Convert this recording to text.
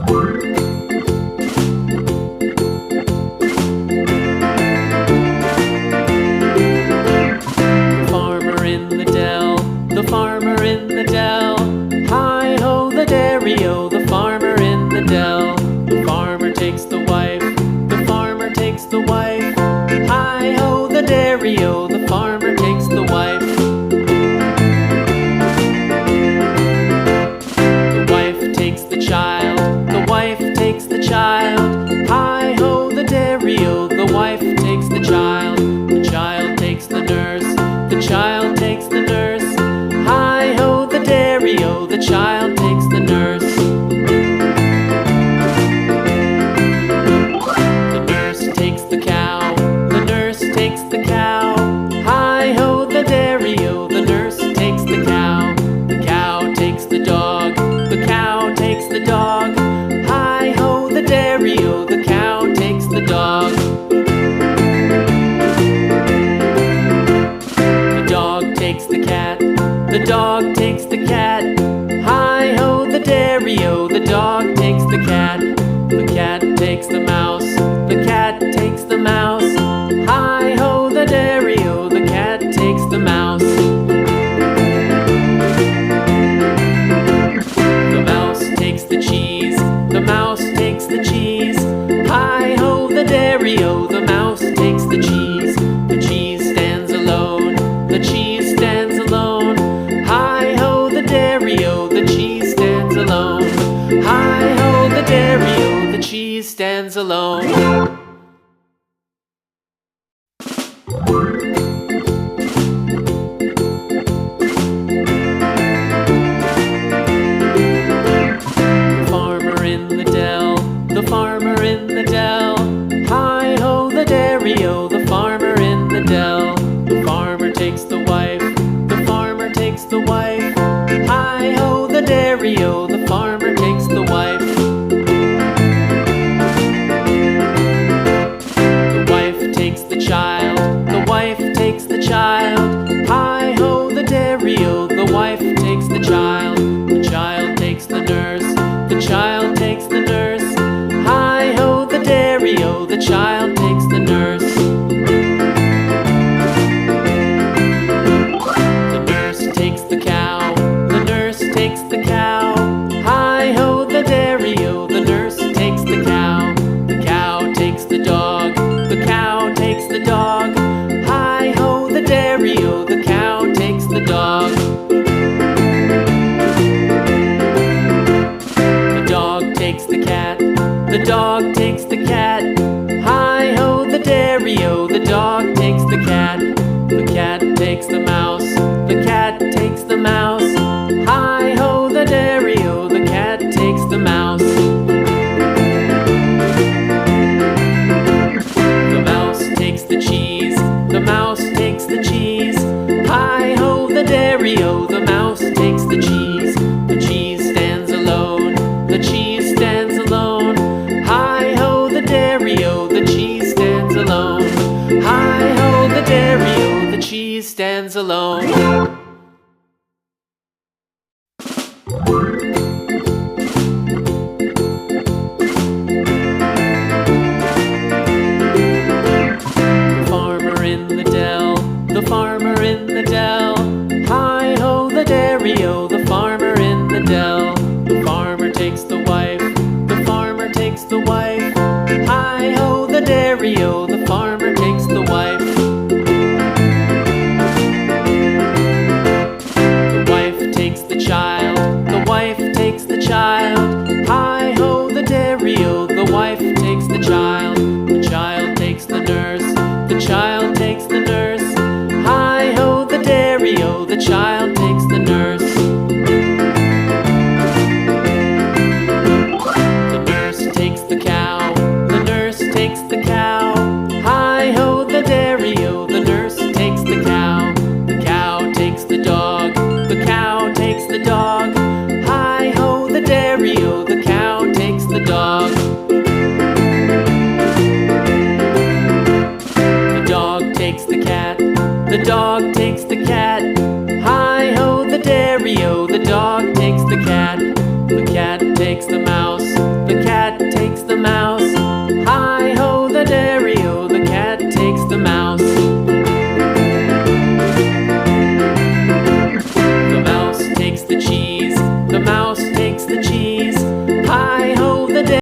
Farmer in the dell, the farmer in the dell. Hi-ho the dairy-o, the farmer in the dell. The farmer takes the wife, the farmer takes the wife. Hi-ho the dairy-o, the farmer takes the wife. The wife takes the child, the wife takes the child. Hi-ho the dairy-o, the wife takes the child. The child takes the nurse, the child takes the nurse. Hi-ho the dairy-o, the child takes the nurse. The nurse takes the cow, the nurse takes the cow. Hi-ho the dairy-o, the nurse takes the cow. The cow takes the dog, the cow takes the dog. Hi-ho the dairy-o, the cow takes the dog. The dog takes the cat, the dog takes the cat. Hi-ho the dairy-o, the dog takes the cat. The cat takes the mouse, the cat takes the mouse. Hi-ho the dairy-o, the cat takes the mouse. The mouse takes the cheese, the mouse takes the cheese. Hi-ho the dairy-o, the mouse takes the cheese. The cheese stands alone, the cheese stands alone. Hi-ho the dairy-o, the cheese stands alone. Hi-ho the dairy-o, the cheese stands alone. The farmer in the dell, the farmer in the dell. Hi-ho the dairy-o, the farmer in the dell. The farmer takes the wife, the farmer takes the wife. Hi-ho the dairy-o, the farmer takes the wife. The wife takes the child, the wife takes the child. Hi-ho the dairy-o, the wife takes the child. The child takes the nurse, the child takes the nurse. Hi-ho the dairy-o, the child takes the nurse. The nurse takes the cow, the nurse takes the cow. Hi-ho the dairy-o, the nurse takes the cow. The cow takes the dog, the cow takes the dog. Hi-ho the dairy-o, the cow takes the dog. The dog takes the cat, the dog takes the cat. Hi-ho the dairy-o, the dog takes the cat. The cat takes the mouse, the cat takes the mouse. Hi-ho the dairy-o, the cat takes the mouse. The mouse takes the cheese, the mouse takes the cheese. Hi-ho the dairy-o, the mouse takes the cheese. The cheese stands alone, the cheese stands alone. Hi-ho the dairy-o, the cheese stands alone. Hi-ho the dairy-o, the cheese stands alone. The farmer in the dell, the farmer in the dell. Hi-ho the dairy-o, the farmer in the dell. The farmer takes the wife, the farmer takes the wife. Hi-ho the dairy-o, the farmer takes the wife. The wife takes the child, the wife takes the child. Hi-ho the dairy-o, the wife takes the child. The child takes the nurse, the child takes the nurse. Hi-ho the dairy-o, the child takes the nurse. The nurse takes the cow, the nurse takes the cow. Hi-ho the dairy-o, the nurse takes the cow. The cow takes the dog, the cow takes the dog. Hi-ho the dairy-o, the cow takes the dog. The dog takes the cat, the dog takes the cat. Hi-ho the dairy-o, the dog takes the cat. The cat takes the mouse, the cat takes the mouse. Hi-ho, the dairy-o, the cat takes the mouse. The mouse takes the cheese.